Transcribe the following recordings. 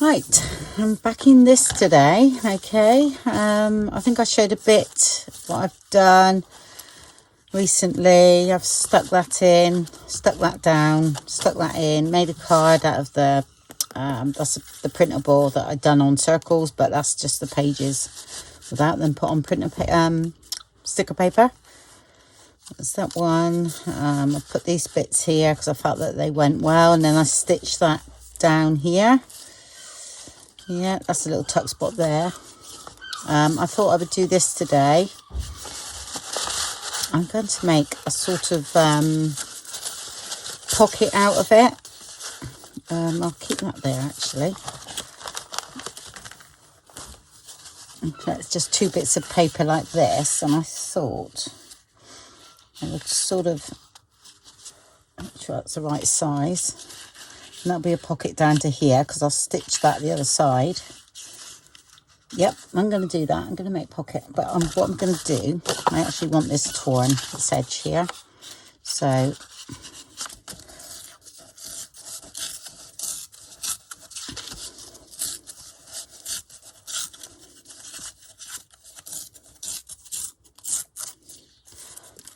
Right, I'm backing this today. Okay, I think I showed a bit what I've done recently. I've stuck that in, stuck that down, stuck that in, made a card out of the that's the printable that I'd done on circles, but that's just the pages without them put on sticker paper. That's that one. I put these bits here because I felt that they went well, and then I stitched that down here. Yeah, that's a little tuck spot there. I thought I would do this today. I'm going to make a sort of pocket out of it. I'll keep that there actually. Okay, it's just two bits of paper like this, and I thought I would sort of make sure that's the right size. And that'll be a pocket down to here because I'll stitch that the other side. Yep, I'm going to do that. I'm going to make pocket. But what I'm going to do, I actually want this torn, this edge here. So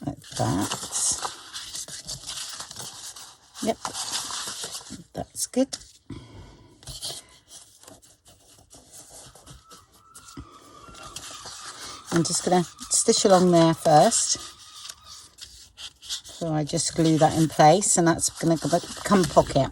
like that. Yep, that's good. I'm just going to stitch along there first. So I just glue that in place, and that's going to become a pocket.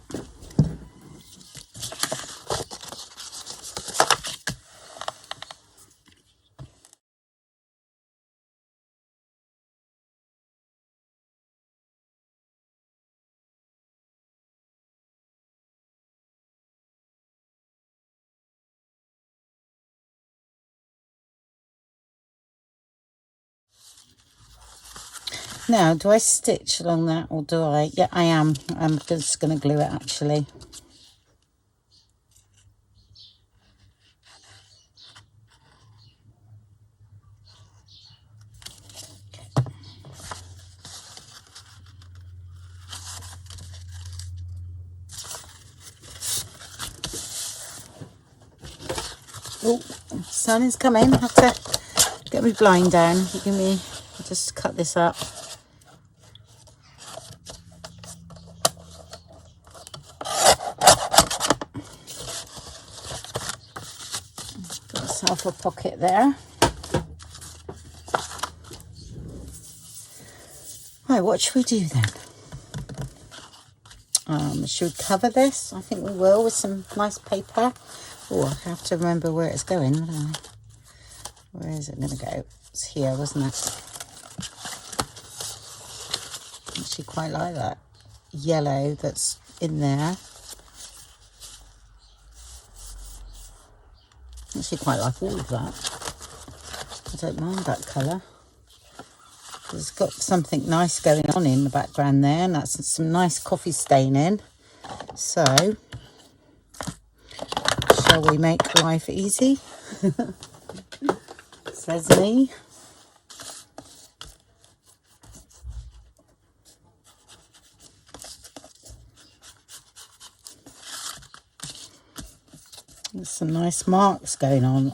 Now, do I stitch along that, or do I? Yeah, I am. I'm just going to glue it actually. Oh, sun is coming. I have to get my blind down. Give me. I'll just cut this up. Got myself a pocket there. Right, what should we do then? Should we cover this? I think we will with some nice paper. Oh, I have to remember where it's going, don't I? Where is it going to go? It's here, wasn't it? I actually quite like that yellow that's in there. I actually quite like all of that. I don't mind that colour. It's got something nice going on in the background there, and that's some nice coffee staining. So, shall we make life easy? Says me. There's some nice marks going on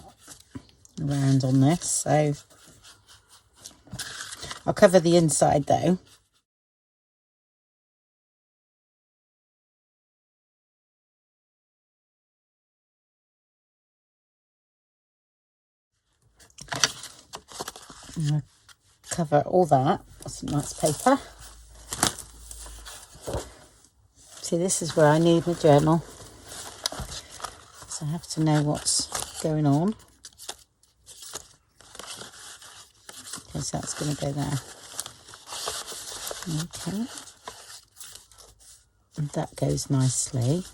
around on this, so I'll cover the inside though. I'm going to cover all that with some nice paper. See, this is where I need my journal. So I have to know what's going on. Okay, so that's going to go there. Okay. And that goes nicely.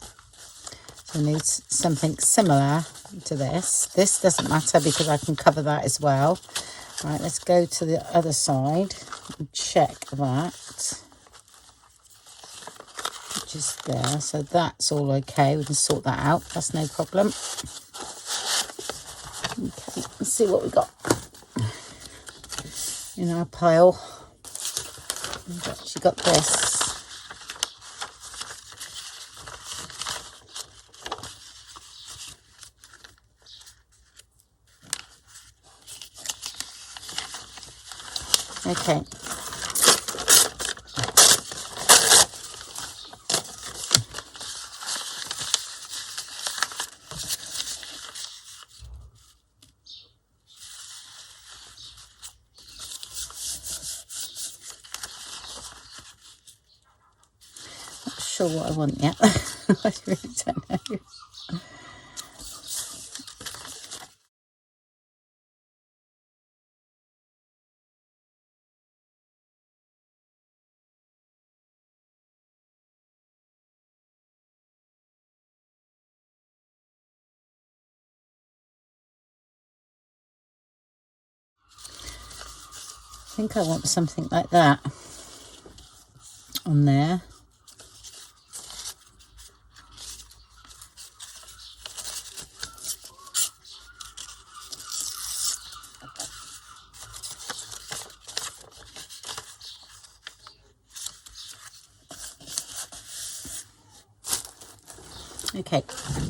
So I need something similar to this. This doesn't matter because I can cover that as well. Right, let's go to the other side and check that. Which is there. So that's all okay. We can sort that out. That's no problem. Okay, let's see what we got in our pile. We've actually got this. Okay. Not sure what I want yet. I really don't know. I think I want something like that on there. Okay,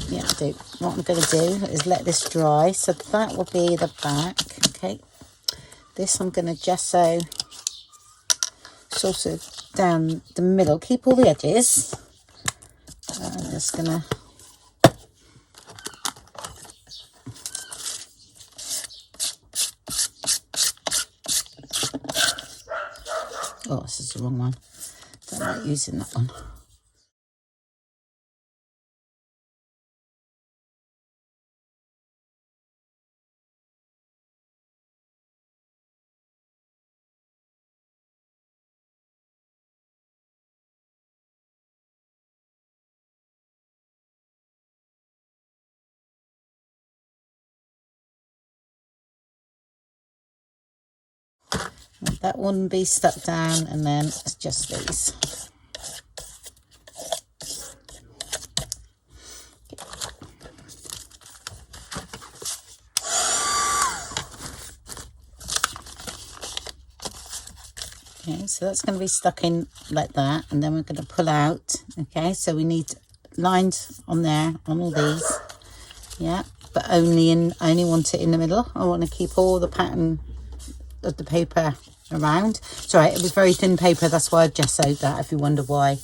yeah, I do. What I'm going to do is let this dry. So that will be the back. Okay, this I'm going to gesso sort of down the middle. Keep all the edges. I'm just going to... Oh, this is the wrong one. Don't like using that one. That one be stuck down, and then it's just these. Okay, so that's going to be stuck in like that, and then we're going to pull out. Okay, so we need lines on there on all these. Yeah, but I only want it in the middle. I want to keep all the pattern of the paper around. Sorry, it was very thin paper, that's why I gessoed that, if you wonder why,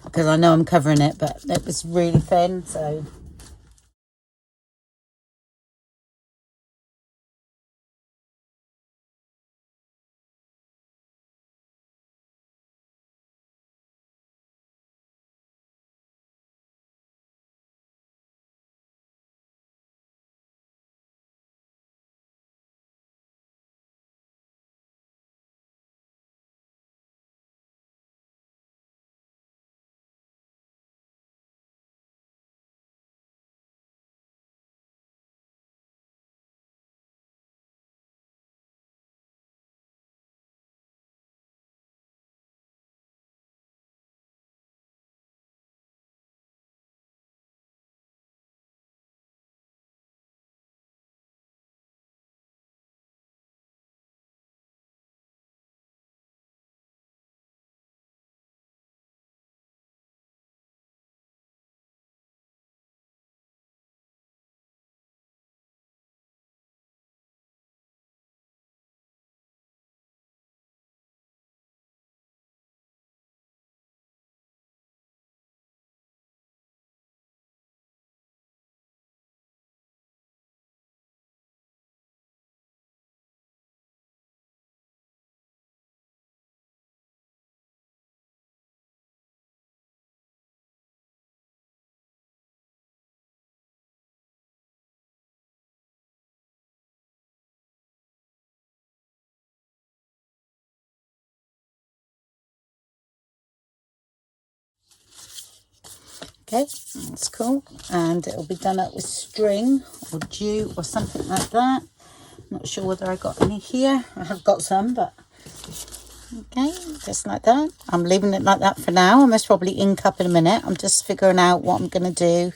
because I know I'm covering it, but it was really thin. So okay, that's cool, and it'll be done up with string or jute or something like that. Not sure whether I got any here. I have got some, but okay, just like that. I'm leaving it like that for now. I must probably ink up in a minute. I'm just figuring out what I'm going to do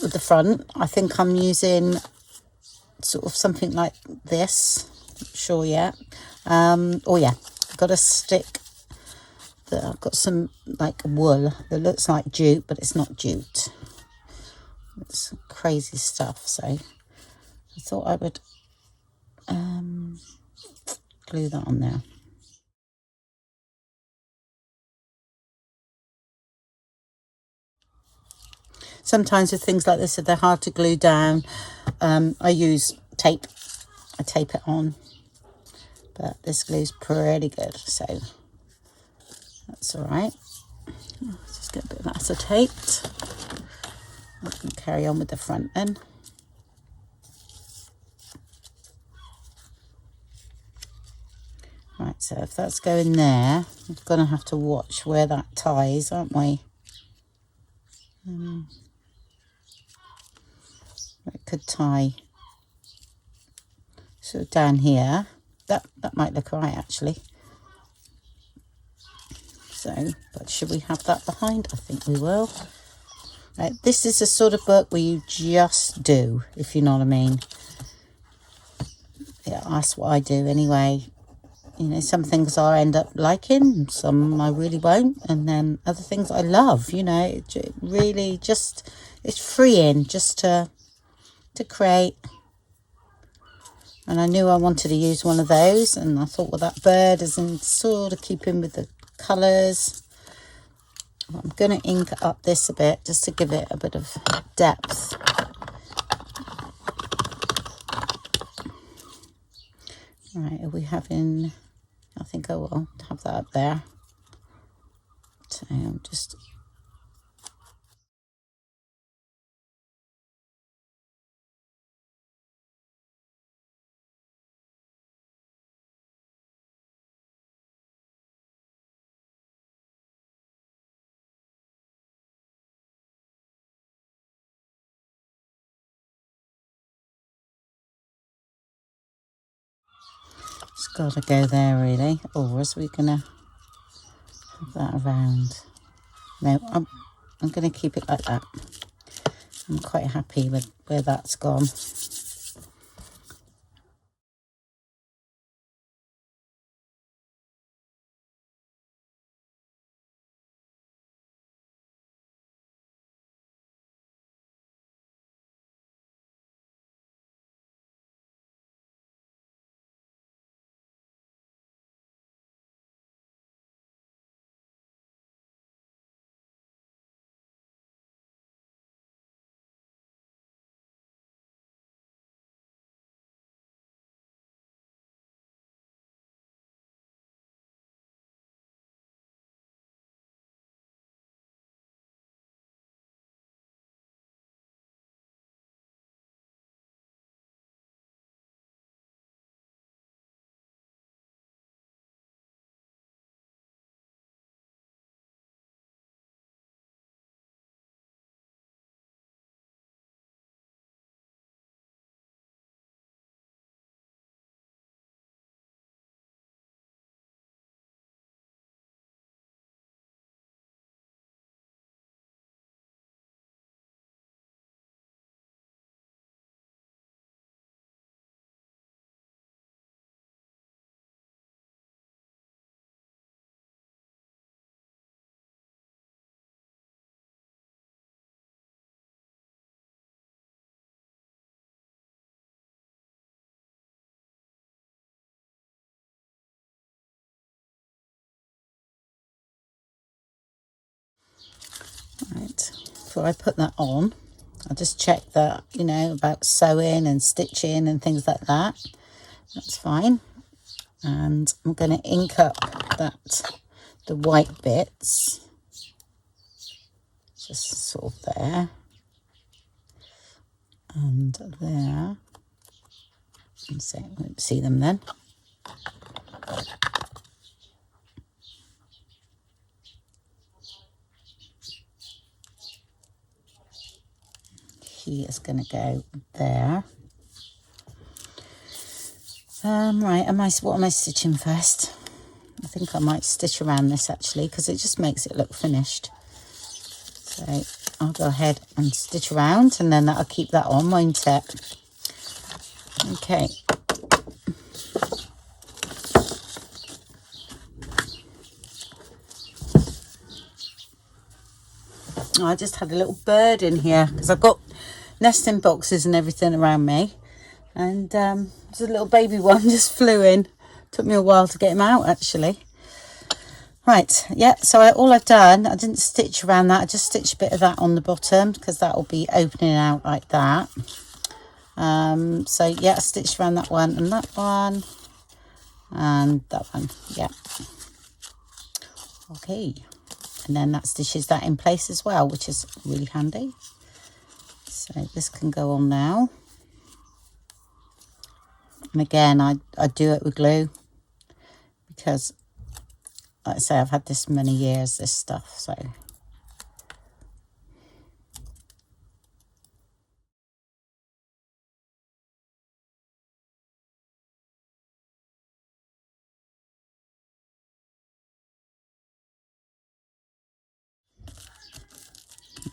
with the front. I think I'm using sort of something like this. Not sure yet. Oh yeah, I've got a stick that I've got some like wool that looks like jute, but it's not jute. It's crazy stuff. So I thought I would glue that on there. Sometimes with things like this, if they're hard to glue down, I use tape. I tape it on, but this glue's pretty good, so that's all right. Let's just get a bit of acetate. I can carry on with the front then. Right, so if that's going there, we're going to have to watch where that ties, aren't we? It could tie sort of down here. That might look all right, actually. So, but should we have that behind? I think we will. Right, this is the sort of book where you just do, if you know what I mean. Yeah, that's what I do anyway. You know, some things I end up liking, some I really won't, and then other things I love. You know, it really just, it's freeing just to create. And I knew I wanted to use one of those, and I thought, well, that bird is in sort of keeping with the colours. I'm going to ink up this a bit just to give it a bit of depth. Right, are we having... I think I will have that up there. So I'm just... It's got to go there, really. Or is we going to have that around? No, I'm going to keep it like that. I'm quite happy with where that's gone. Right, before I put that on, I'll just check that, you know, about sewing and stitching and things like that. That's fine. And I'm going to ink up the white bits. Just sort of there. And there. And so I won't see them then. He is going to go there. Right, what am I stitching first? I think I might stitch around this actually, because it just makes it look finished. So I'll go ahead and stitch around, and then that'll keep that on, won't it? Okay. Oh, I just had a little bird in here because I've got nesting boxes and everything around me. And there's a little baby one just flew in. Took me a while to get him out, actually. Right, yeah, so all I've done, I didn't stitch around that. I just stitched a bit of that on the bottom because that will be opening out like that. So yeah, I stitched around that one and that one and that one. Yeah. Okay. And then that stitches that in place as well, which is really handy. So this can go on now. And again, I do it with glue because, like I say, I've had this many years, this stuff, so.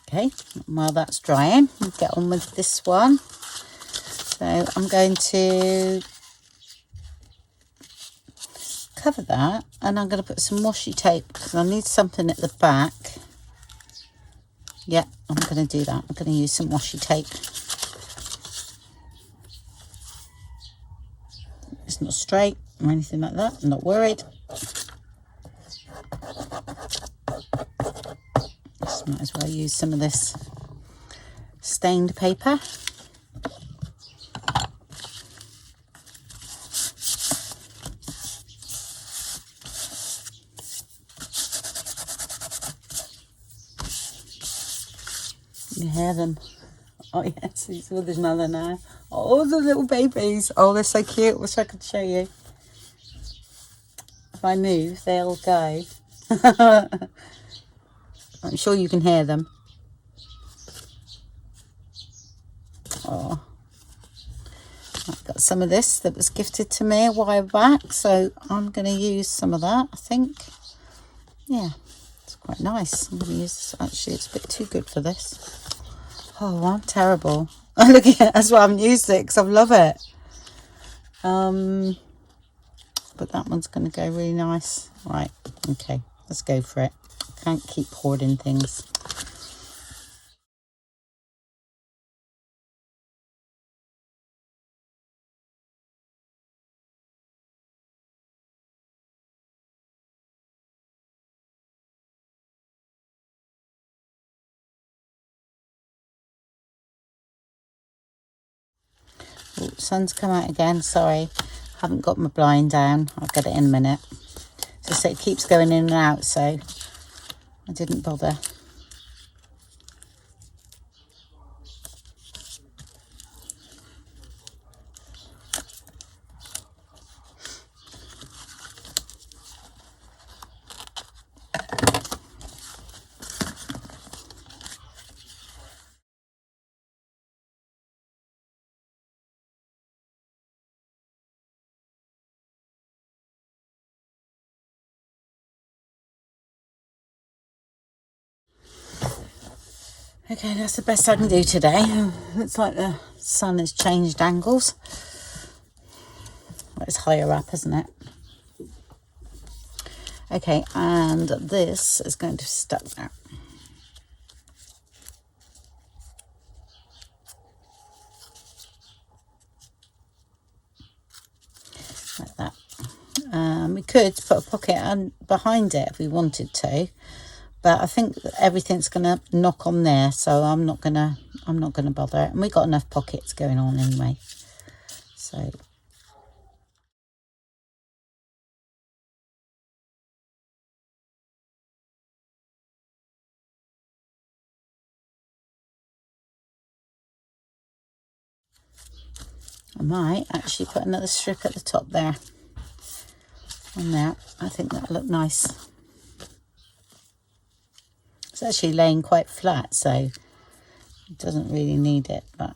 Okay, while that's drying, we'll get on with this one. So I'm going to cover that and I'm going to put some washi tape because I need something at the back. Yeah, I'm going to do that. I'm going to use some washi tape. It's not straight or anything like that. I'm not worried. Just might as well use some of this stained paper. You hear them? Oh yes, he's with his mother now. Oh, the little babies. Oh, they're so cute. Wish I could show you. If I move, they'll go. I'm sure you can hear them. Oh, I've got some of this that was gifted to me a while back, so I'm going to use some of that, I think. Yeah, it's quite nice. I'm going to use this. Actually, it's a bit too good for this. Oh, I'm terrible. Look at it. That's why I haven't used it, because I love it. But that one's going to go really nice. Right, okay, let's go for it. Can't keep hoarding things. Oh, sun's come out again, sorry. Haven't got my blind down. I'll get it in a minute. Just it keeps going in and out, so I didn't bother. Okay, that's the best I can do today. Looks like the sun has changed angles. Well, it's higher up, isn't it? Okay, and this is going to stuck now. Like that. We could put a pocket behind it if we wanted to, but I think everything's going to knock on there, so I'm not gonna bother. And we got enough pockets going on anyway, so. I might actually put another strip at the top there. On there, I think that'll look nice. It's actually laying quite flat, so it doesn't really need it, but.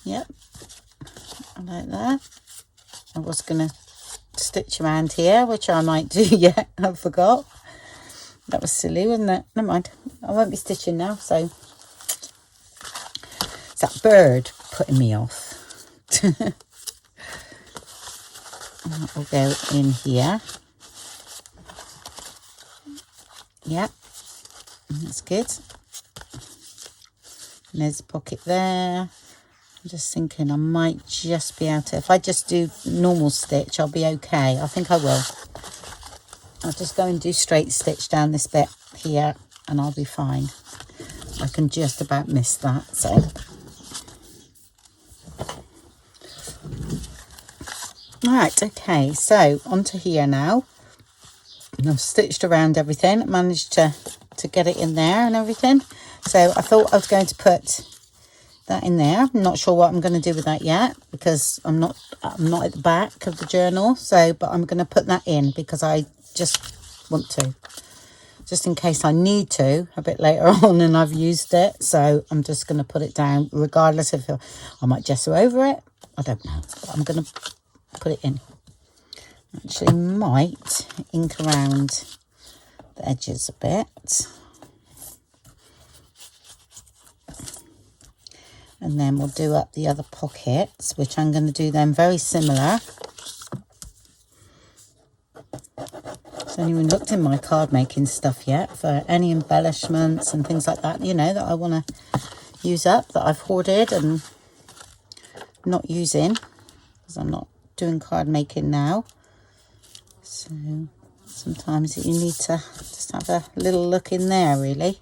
Yep, I like that. I was going to stitch around here, which I might do yet. I forgot. That was silly, wasn't it? Never mind. I won't be stitching now, so that bird putting me off. That will go in here. Yep, that's good. And there's a pocket there. I'm just thinking I might just be able to, if I just do normal stitch, I'll be okay. I think I will. I'll just go and do straight stitch down this bit here and I'll be fine. I can just about miss that, so. Right, okay, so onto here now. And I've stitched around everything, managed to get it in there and everything. So I thought I was going to put that in there. I'm not sure what I'm going to do with that yet because I'm not at the back of the journal. So, but I'm going to put that in because I just want to, just in case I need to a bit later on and I've used it. So I'm just going to put it down regardless if I might gesso over it. I don't know, but I'm going to put it in. Actually might ink around the edges a bit. And then we'll do up the other pockets, which I'm going to do them very similar. Has anyone looked in my card making stuff yet for any embellishments and things like that, you know, that I want to use up, that I've hoarded and not using because I'm not doing card making now. So sometimes you need to just have a little look in there, really.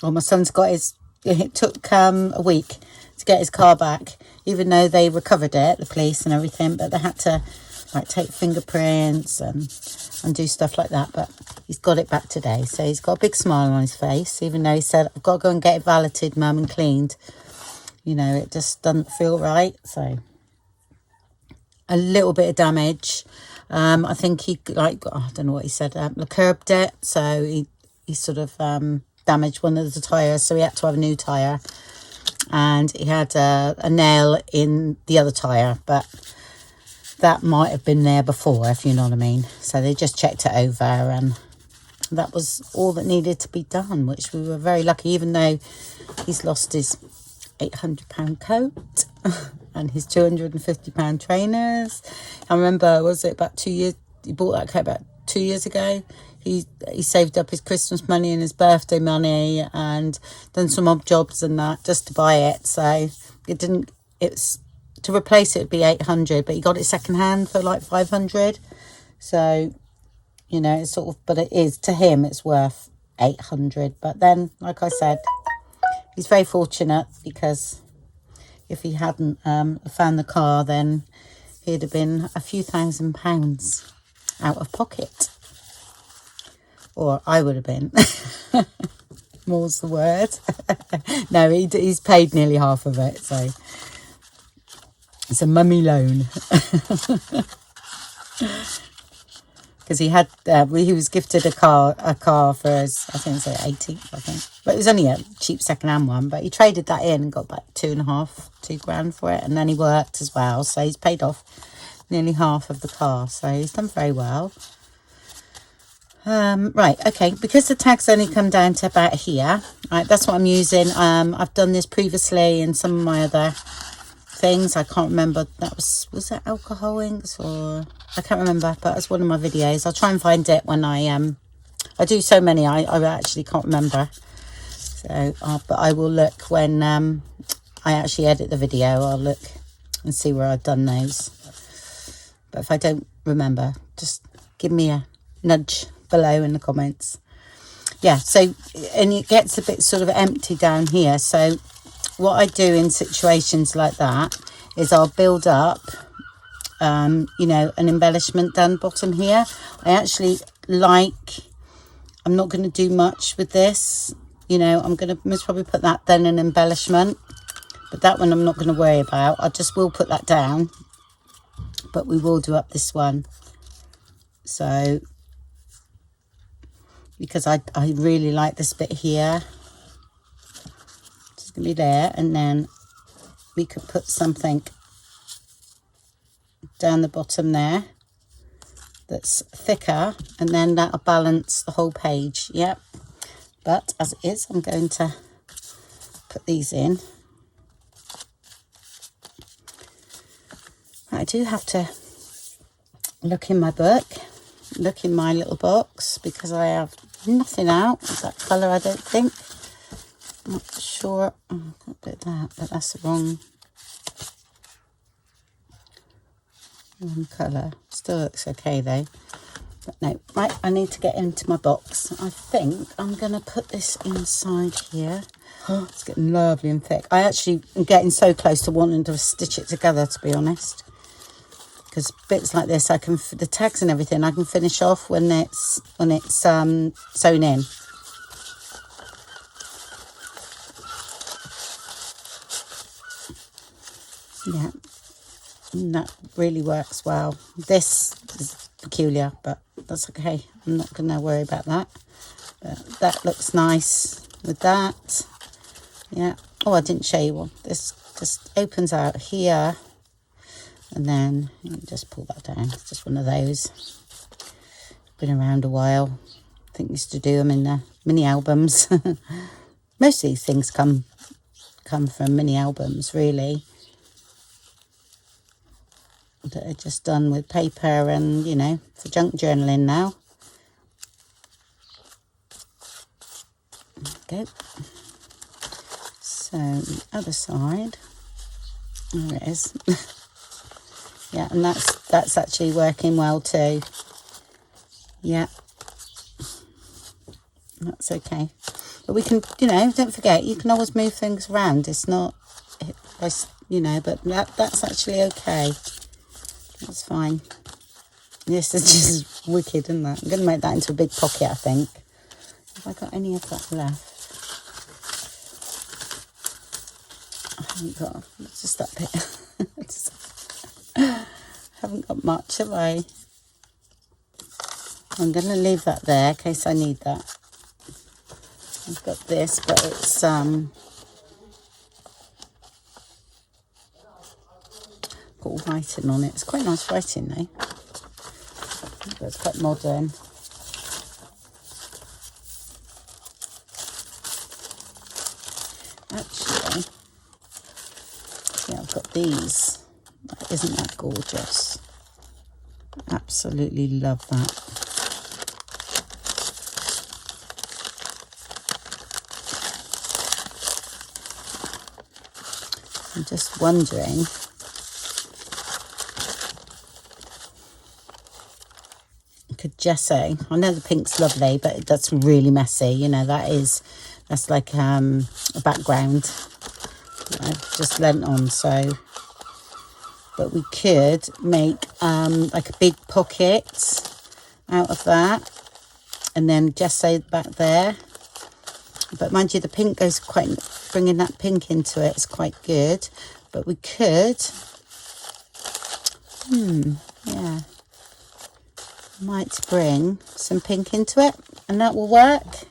Well, my son's got his, it took a week to get his car back, even though they recovered it, the police and everything, but they had to like take fingerprints and do stuff like that. But he's got it back today, so he's got a big smile on his face, even though he said, I've got to go and get it valeted, mum, and cleaned. You know, it just doesn't feel right. So a little bit of damage. I think he, like, I don't know what he said, curbed it, so he sort of damaged one of the tyres, so he had to have a new tyre, and he had a nail in the other tyre, but that might have been there before, if you know what I mean. So they just checked it over and that was all that needed to be done, which we were very lucky, even though he's lost his £800 coat and his £250 trainers. I remember, was it about 2 years, he bought that coat about 2 years ago. He saved up his Christmas money and his birthday money and done some odd jobs and that just to buy it. So it's to replace it would be 800, but he got it second hand for like 500. So, you know, it's sort of, but it is, to him, it's worth 800. But then, like I said, he's very fortunate because if he hadn't found the car, then he'd have been a few £1,000s out of pocket. Or I would have been. More's the word. No, he's paid nearly half of it, so it's a mummy loan. Because he had, he was gifted a car for his, I think it's like 18th, I think. But it was only a cheap second-hand one. But he traded that in and got about £2 grand for it, and then he worked as well, so he's paid off nearly half of the car. So he's done very well. Right, okay, because the tags only come down to about here, right, that's what I'm using. I've done this previously in some of my other things. I can't remember, that was it alcohol inks, or I can't remember, but it's one of my videos. I'll try and find it when I do so many, I actually can't remember. So, but I will look when I actually edit the video. I'll look and see where I've done those. But if I don't remember, just give me a nudge below in the comments. Yeah, so, and it gets a bit sort of empty down here. So what I do in situations like that is I'll build up you know, an embellishment down the bottom here. I actually like, I'm not going to do much with this, you know, I'm going to most probably put that then an embellishment, but that one I'm not going to worry about. I just will put that down, but we will do up this one. So because I really like this bit here, it's going to be there, and then we could put something down the bottom there that's thicker, and then that'll balance the whole page. Yep. But as it is, I'm going to put these in. I do have to look in my book, look in my little box, because I have nothing out of that colour, I don't think. I'm not sure. Oh, I've got a bit of that, but that's the wrong colour. Still looks okay though. But no, right, I need to get into my box. I think I'm going to put this inside here. Oh, it's getting lovely and thick. I actually am getting so close to wanting to stitch it together, to be honest. Because bits like this, I can, the tags and everything, I can finish off when it's sewn in. Yeah, and that really works well. This is peculiar, but that's okay. I'm not going to worry about that. But that looks nice with that. Yeah. Oh, I didn't show you one. This just opens out here, and then you just pull that down. It's just one of those. Been around a while. I think I used to do them in the mini albums. Most of these things come from mini albums, really. That are just done with paper and, you know, for junk journaling now. There we go. So the other side, there it is. Yeah, and that's actually working well too. Yeah, that's okay. But we can, you know, don't forget, you can always move things around. It's not, you know, but that's actually okay. That's fine. This is just wicked, isn't it? I'm going to make that into a big pocket, I think. Have I got any of that left? I haven't got, it's just that bit. Haven't got much, have I? I'm going to leave that there in case I need that. I've got this, but it's got writing on it. It's quite nice writing though. But it's quite modern. Actually, yeah, I've got these. Isn't that gorgeous? Absolutely love that. I'm just wondering, could gesso. I know the pink's lovely, but that's really messy. You know, that's like a background I've just lent on. So, but we could make like a big pocket out of that, and then gesso back there. But mind you, the pink goes quite, bringing that pink into it is quite good. But we could, yeah, might bring some pink into it, and that will work.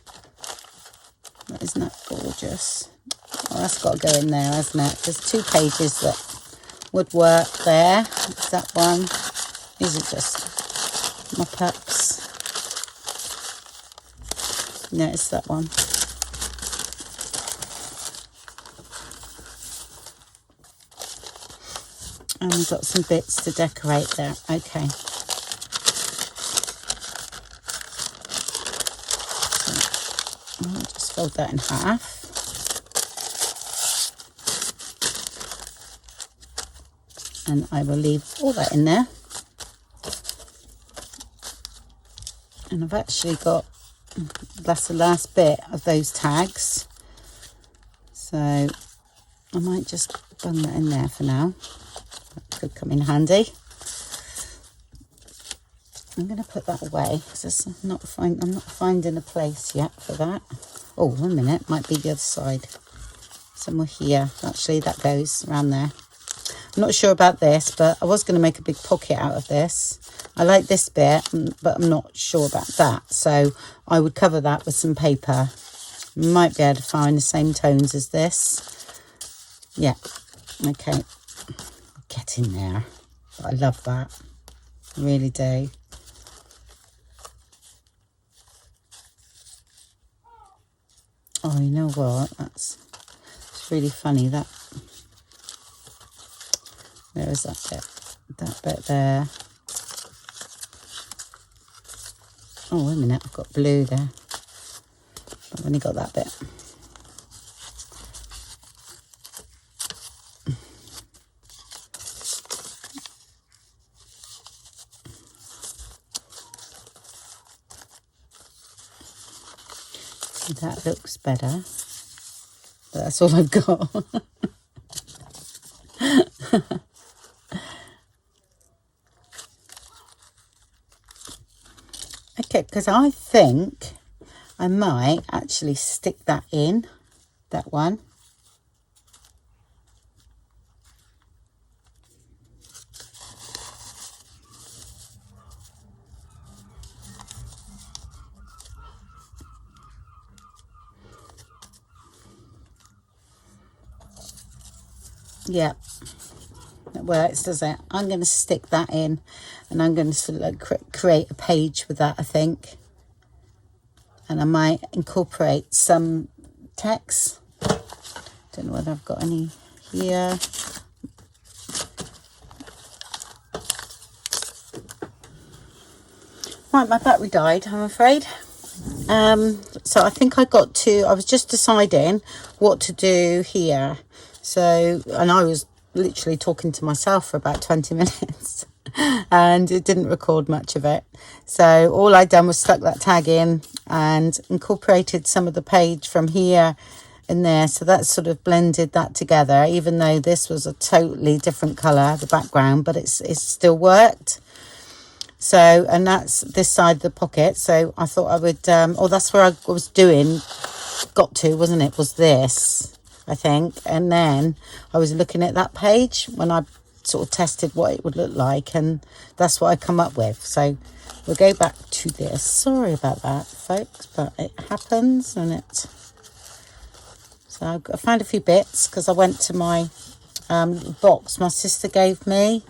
Isn't that gorgeous? Oh, that's got to go in there, hasn't it? There's 2 pages that would work there. It's that one. These are just mop-ups. No, it's that one. And we've got some bits to decorate there. Okay. So I'll just fold that in half. And I will leave all that in there. And I've actually got, that's the last bit of those tags. So I might just bung that in there for now. That could come in handy. I'm going to put that away because I'm not finding a place yet for that. Oh, 1 minute, might be the other side. Somewhere here. Actually, that goes around there. I'm not sure about this, but I was going to make a big pocket out of this. I like this bit, but I'm not sure about that. So I would cover that with some paper. Might be able to find the same tones as this. Yeah, okay. Get in there. But I love that. I really do. Oh, you know what? It's really funny. That, where is that bit? That bit there. Oh, wait a minute. I've got blue there. I've only got that bit. That looks better. But that's all I've got. Okay, because I think I might actually stick that in, that one. Yeah, it works, does it? I'm going to stick that in, and I'm going to sort of like create a page with that, I think. And I might incorporate some text. Don't know whether I've got any here. Right, my battery died, I'm afraid. So I think I was just deciding what to do here. So, and I was literally talking to myself for about 20 minutes and it didn't record much of it. So all I'd done was stuck that tag in and incorporated some of the page from here and there. So that sort of blended that together, even though this was a totally different colour, the background, but it's still worked. So, and that's this side of the pocket. So I thought I would, oh, that's where I was got to, wasn't it? Was this, I think. And then I was looking at that page when I sort of tested what it would look like. And that's what I come up with. So we'll go back to this. Sorry about that, folks, but it happens. And so I found a few bits because I went to my box my sister gave me.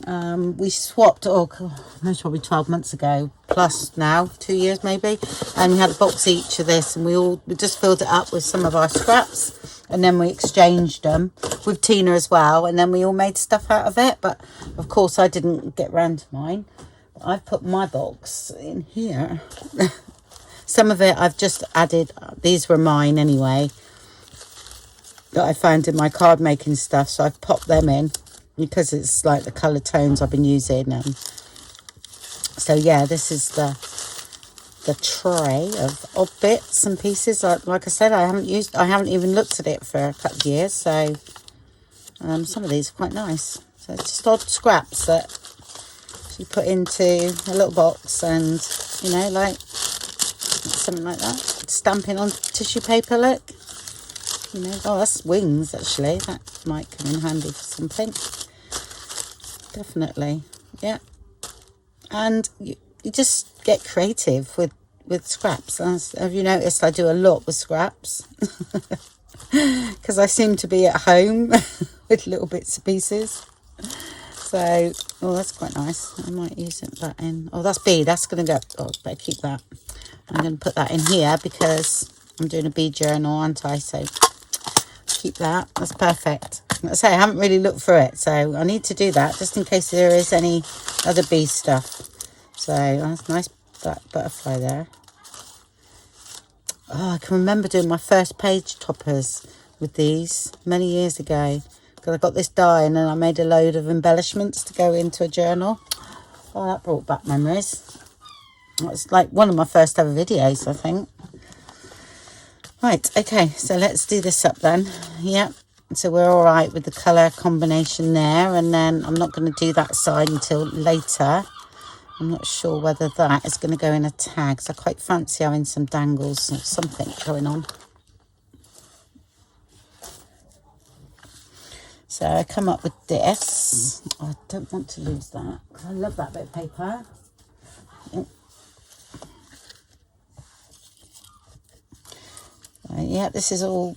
We swapped, most probably 12 months ago, plus now, 2 years maybe, and we had a box each of this, and we just filled it up with some of our scraps, and then we exchanged them with Tina as well, and then we all made stuff out of it. But of course I didn't get round to mine. I've put my box in here. Some of it I've just added, these were mine anyway, that I found in my card making stuff, so I've popped them in because it's like the colour tones I've been using. So yeah, this is the tray of odd bits and pieces. Like I said, I haven't even looked at it for a couple of years, so some of these are quite nice. So it's just odd scraps that you put into a little box, and you know, like something like that, stamping on tissue paper. Look, you know, oh, that's wings actually. That might come in handy for something. Definitely, yeah. And you just get creative with scraps. Have you noticed I do a lot with scraps? Because I seem to be at home with little bits and pieces. So, oh, that's quite nice. I might use that in. Oh, that's bead. That's going to go. Oh, better keep that. I'm going to put that in here because I'm doing a bead journal, aren't I? So keep that. That's perfect. Like I say, I haven't really looked through it, so I need to do that just in case there is any other bead stuff. So that's nice, that butterfly there. Oh, I can remember doing my first page toppers with these many years ago, because I got this die and then I made a load of embellishments to go into a journal. Oh, that brought back memories. That was like one of my first ever videos, I think. Right, okay, so let's do this up then. Yep. So we're all right with the colour combination there, and then I'm not going to do that side until later. I'm not sure whether that is going to go in a tag, so I quite fancy having some dangles or something going on. So I come up with this. Oh, I don't want to lose that, because I love that bit of paper. Yeah, this is all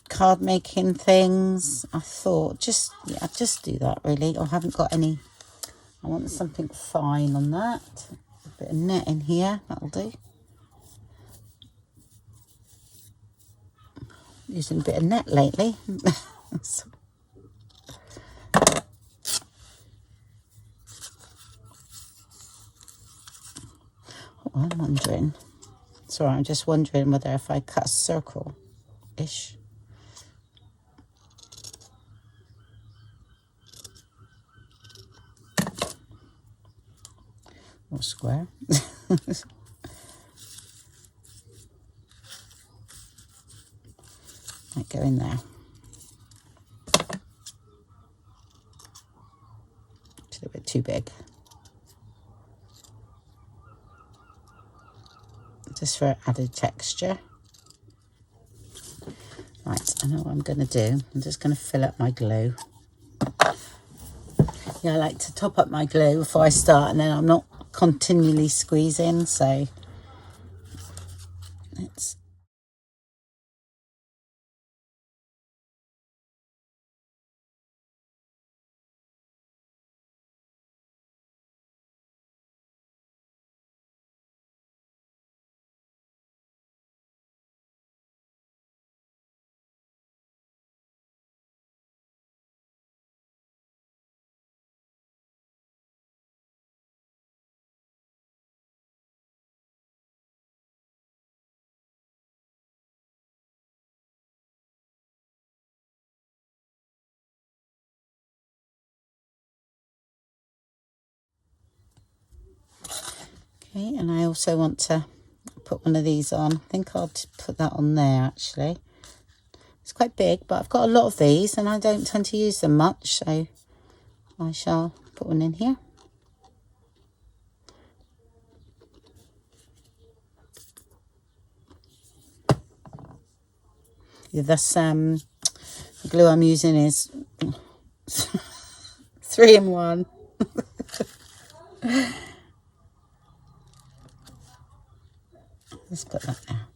card making things. I thought just do that really. I haven't got any. I want something fine on that. A bit of net in here, that'll do. using a bit of net lately. I'm wondering, sorry, I'm just wondering whether if I cut a circle-ish. Or square. Might go in there. It's a bit too big. Just for added texture. Right, I know what I'm going to do. I'm just going to fill up my glue. Yeah, I like to top up my glue before I start, and then I'm not continually squeezing, so let's... Okay, and I also want to put one of these on. I think I'll put that on there, actually. It's quite big, but I've got a lot of these and I don't tend to use them much, so I shall put one in here. Yeah, this the glue I'm using is 3 in 1. Let's put that there.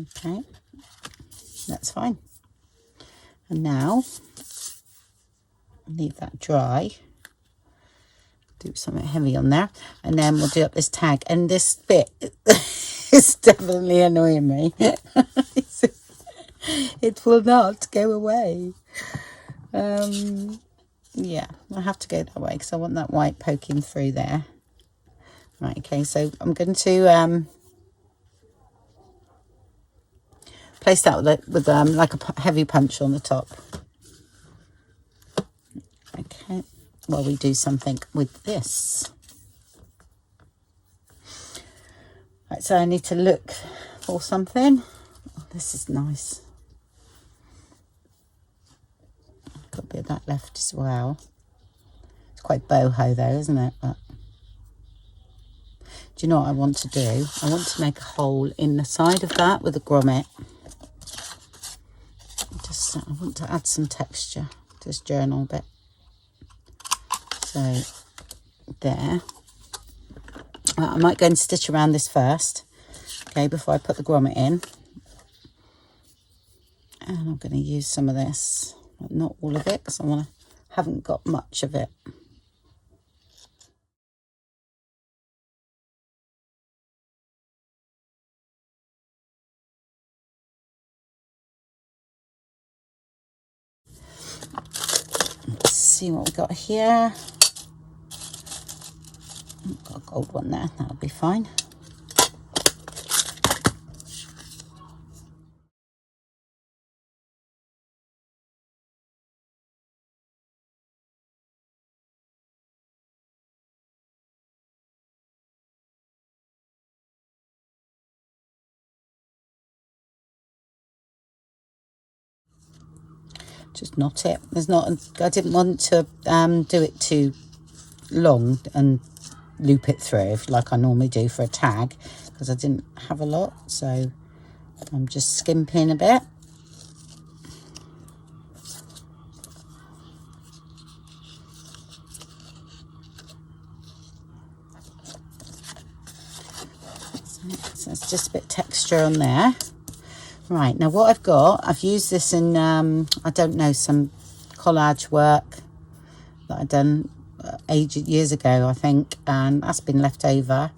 Okay, that's fine. And now leave that dry. Do something heavy on there, and then we'll do up this tag. And this bit is definitely annoying me. It will not go away. Yeah, I have to go that way because I want that white poking through there. Right, okay, so I'm going to place that with like a heavy punch on the top. Okay, while we do something with this. Right, so I need to look for something. Oh, this is nice. Got a bit of that left as well. It's quite boho though, isn't it? But do you know what I want to do? I want to make a hole in the side of that with a grommet. Just, I want to add some texture to this journal bit. So there. I might go and stitch around this first, okay, before I put the grommet in. And I'm going to use some of this, but not all of it, because haven't got much of it. Let's see what we got here. Got a gold one there, that'll be fine. Just knot it. I didn't want to do it too long and loop it through like I normally do for a tag, because I didn't have a lot, so I'm just skimping a bit. So it's just a bit of texture on there. Right, now what I've used this in, I don't know, some collage work that I've done years ago, I think, and that's been left over.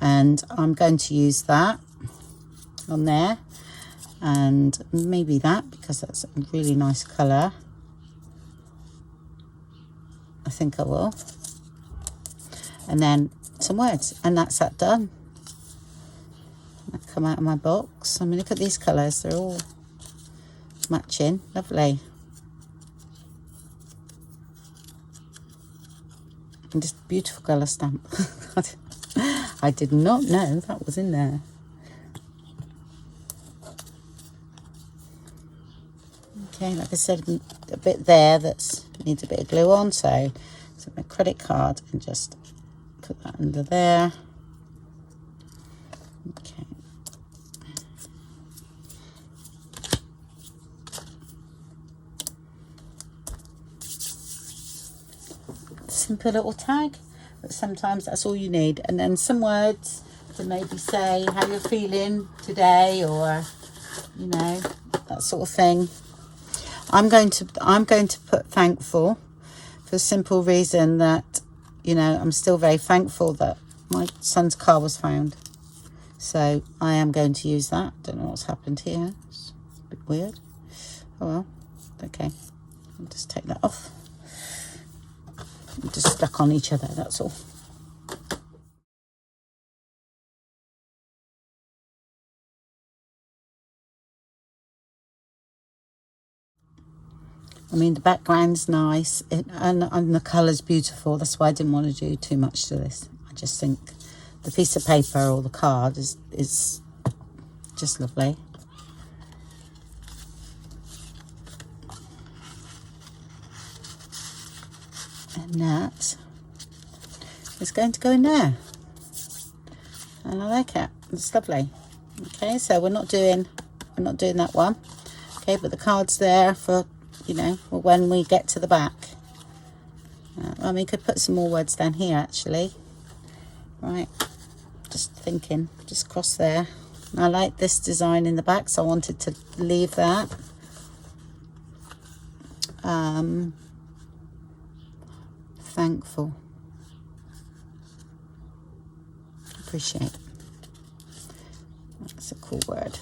And I'm going to use that on there, and maybe that, because that's a really nice colour. I think I will. And then some words, and that's that done. I come out of my box. I mean, look at these colours, they're all matching, lovely. And just beautiful colour stamp. I did not know that was in there. Okay, like I said, a bit there that needs a bit of glue on, so my credit card and just put that under there. Okay. Simple little tag, but sometimes that's all you need. And then some words to maybe say how you're feeling today, or you know, that sort of thing. I'm going to put thankful, for the simple reason that, you know, I'm still very thankful that my son's car was found. So I am going to use that. Don't know what's happened here. It's a bit weird. Oh well. Okay. I'll just take that off. I'm just stuck on each other, that's all. I mean, the background's nice, and the colour's beautiful. That's why I didn't want to do too much to this. I just think the piece of paper or the card is just lovely. And that is going to go in there. And I like it. It's lovely. Okay, so we're not doing that one. Okay, but the card's there for, you know, when we get to the back. I mean, could put some more words down here actually. Right, just thinking, just cross there. I like this design in the back, so I wanted to leave that. Thankful. Appreciate. That's a cool word.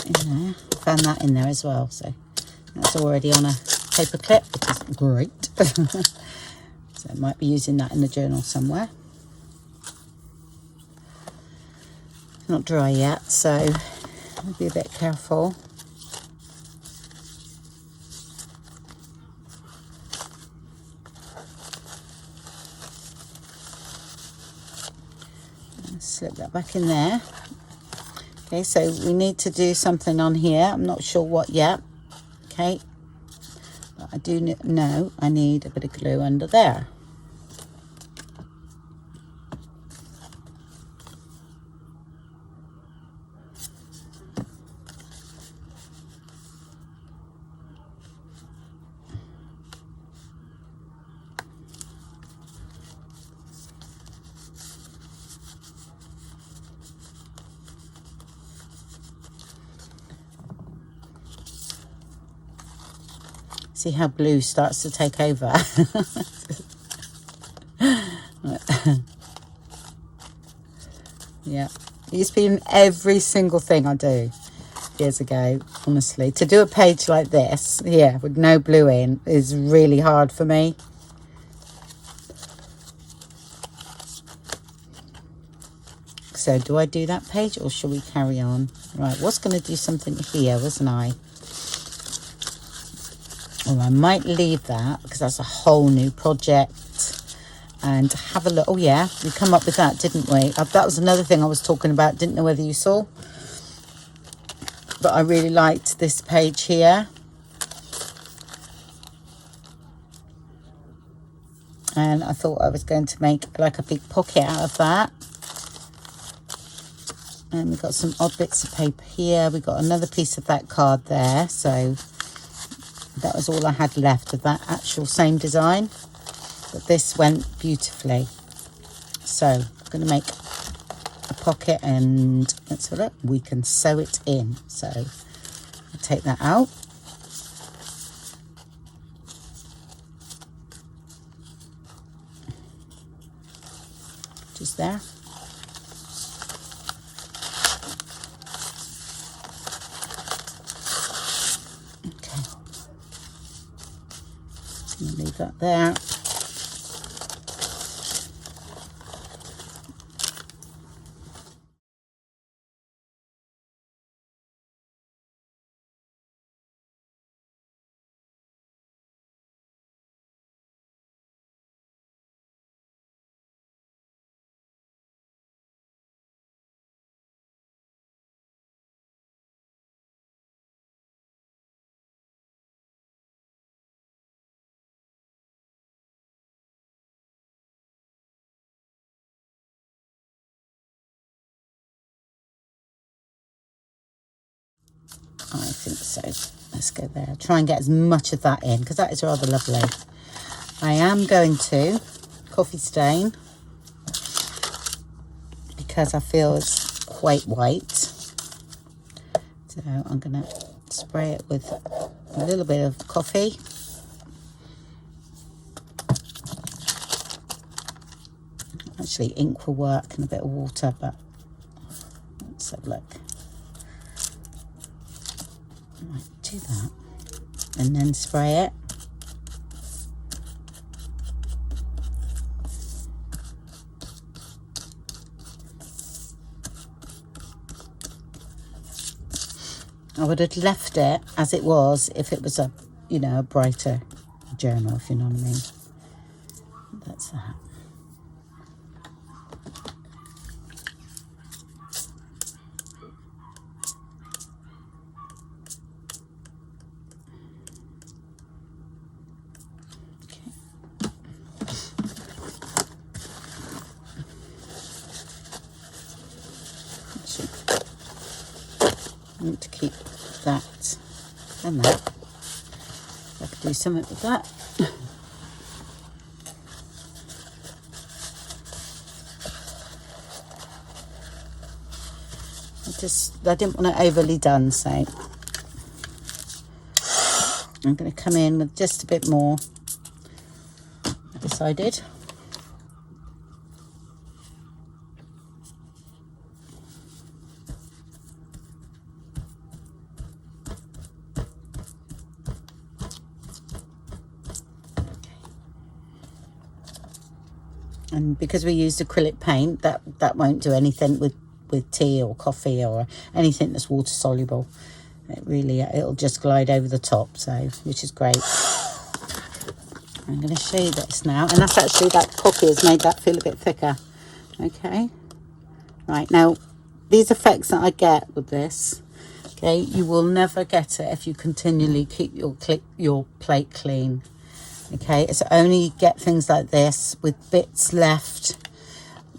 In there. Found that in there as well, so that's already on a paper clip, which is great. So I might be using that in the journal somewhere. It's not dry yet, so I'll be a bit careful. Slip that back in there. Okay, so we need to do something on here. I'm not sure what yet. Okay, but I do know I need a bit of glue under there. See how blue starts to take over. Yeah, it used to be in every single thing I do years ago, honestly. To do a page like this, yeah, with no blue in, is really hard for me. So do I do that page, or shall we carry on? Right, was going to do something here, wasn't I? Well, I might leave that because that's a whole new project, and have a look. Oh yeah, we come up with that, didn't we? That was another thing I was talking about. Didn't know whether you saw, but I really liked this page here. And I thought I was going to make like a big pocket out of that. And we've got some odd bits of paper here. We've got another piece of that card there. So that was all I had left of that actual same design. but this went beautifully. So I'm going to make a pocket, and let's have a look, we can sew it in. So I'll take that out. Just there. Okay, just going to leave that there. I think so. Let's go there. Try and get as much of that in, because that is rather lovely. I am going to coffee stain, because I feel it's quite white. So I'm going to spray it with a little bit of coffee. Actually, ink will work and a bit of water, but let's have a look. I might do that and then spray it. I would have left it as it was if it was a, you know, a brighter journal, if you know what I mean. That's that. I want to keep that and that. I could do something with that. I didn't want it overly done, so I'm going to come in with just a bit more. I decided. And because we used acrylic paint, that won't do anything with tea or coffee or anything that's water soluble. It really, it'll just glide over the top, so, which is great. I'm going to show you this now, and that's actually, that coffee has made that feel a bit thicker. Okay, right, now these effects that I get with this, okay, you will never get it if you continually keep your plate clean. Okay, it's only get things like this with bits left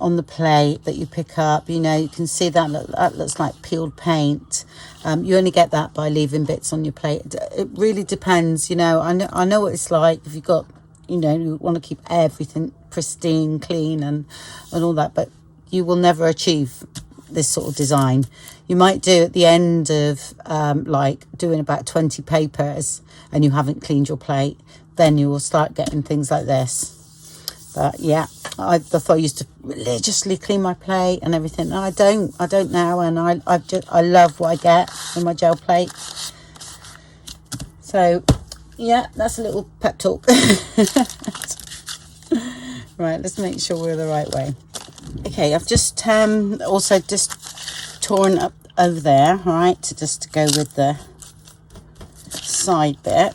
on the plate that you pick up. You know, you can see that looks like peeled paint. You only get that by leaving bits on your plate. It really depends, you know. I know what it's like if you've got, you know, you want to keep everything pristine, clean and all that, but you will never achieve this sort of design. You might do at the end of like doing about 20 papers and you haven't cleaned your plate, then you will start getting things like this. But yeah, I thought I used to religiously clean my plate and everything. No, I don't now, and I love what I get in my gel plate. So yeah, that's a little pep talk. Right, let's make sure we're the right way. Okay, I've just also just torn up over there, right, to go with the side bit.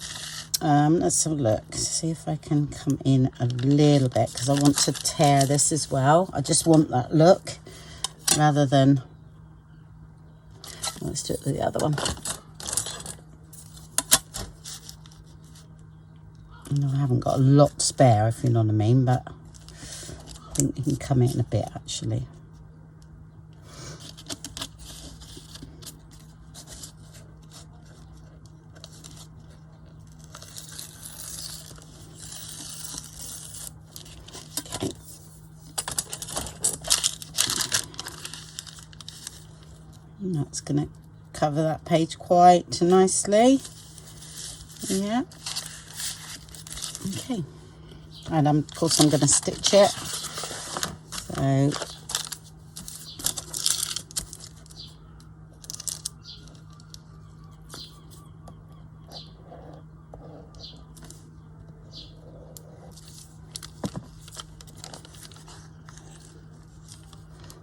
Let's have a look, see if I can come in a little bit, because I want to tear this as well. I just want that look rather than, let's do it with the other one. No, I haven't got a lot spare, if you know what I mean, but I think we can come in a bit actually. And that's going to cover that page quite nicely. Yeah. Okay. And of course I'm going to stitch it. So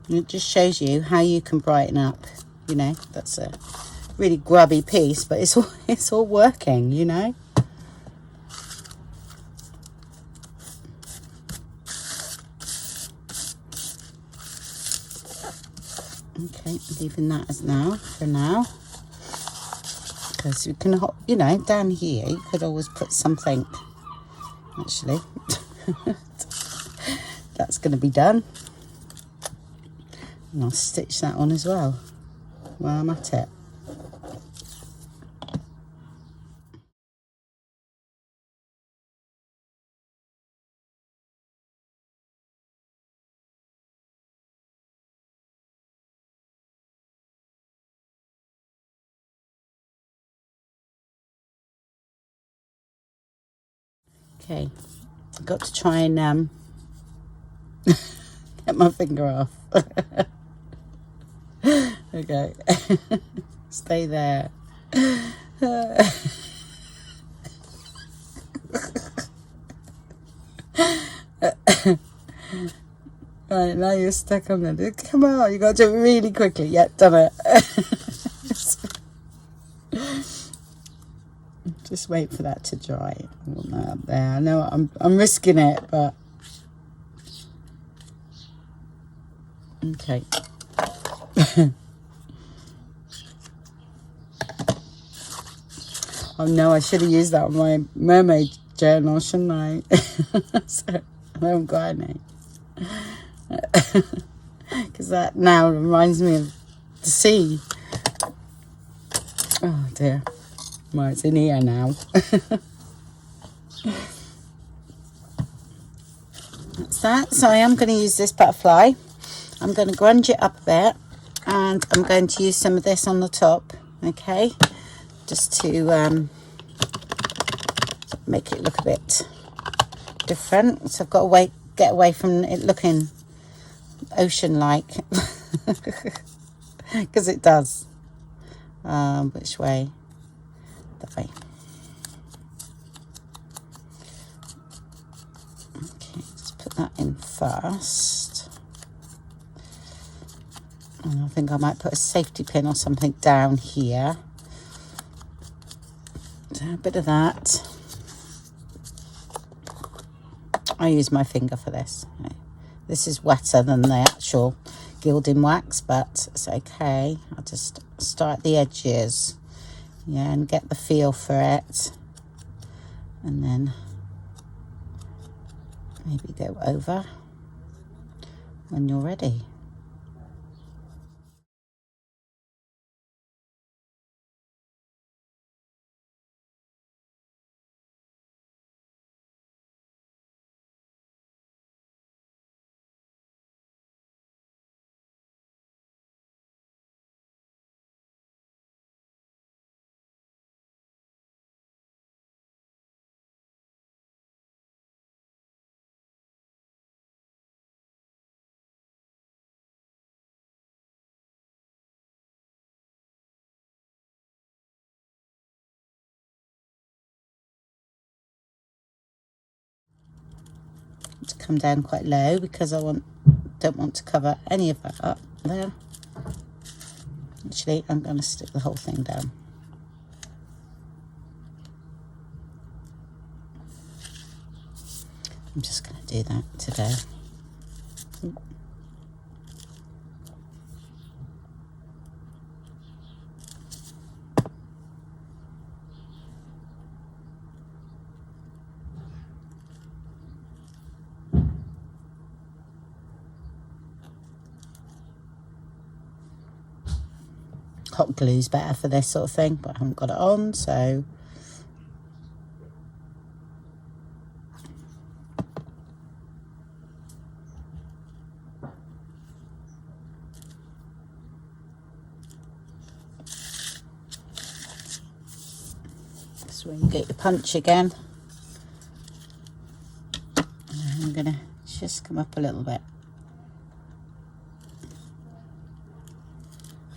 it just shows you how you can brighten up, you know. That's a really grubby piece, but it's all working, you know. Okay, leaving that as now for now, because you can, you know, down here you could always put something. Actually, that's going to be done, and I'll stitch that on as well while I'm at it. Okay, I've got to try and get my finger off. Okay, stay there. Right, now you're stuck on it. Come on, you got to do it really quickly. Yep, done it. Just wait for that to dry. I want that up there. I know I'm risking it, but okay. Oh no, I should have used that on my mermaid journal, shouldn't I? So, I haven't got any. Because that now reminds me of the sea. Oh dear. Well, it's in here now. That's that. So I am going to use this butterfly. I'm going to grunge it up a bit, and I'm going to use some of this on the top, okay, just to make it look a bit different. So I've got to get away from it looking ocean-like, because it does. Which way? That way. Okay, just put that in first. And I think I might put a safety pin or something down here. So a bit of that. I use my finger for this. This is wetter than the actual gilding wax, but it's okay. I'll just start at the edges, yeah, and get the feel for it, and then maybe go over when you're ready. To come down quite low because I don't want to cover any of that up there. Actually, I'm going to stick the whole thing down. I'm just going to do that today. Hot glue's better for this sort of thing, but I haven't got it on, so is where you get your punch again. And I'm gonna just come up a little bit.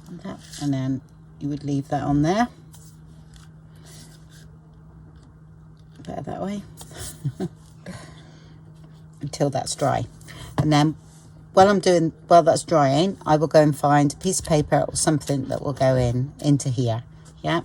And that, and then you would leave that on there. Better that way. Until that's dry. And then while that's drying, I will go and find a piece of paper or something that will go into here. Yeah,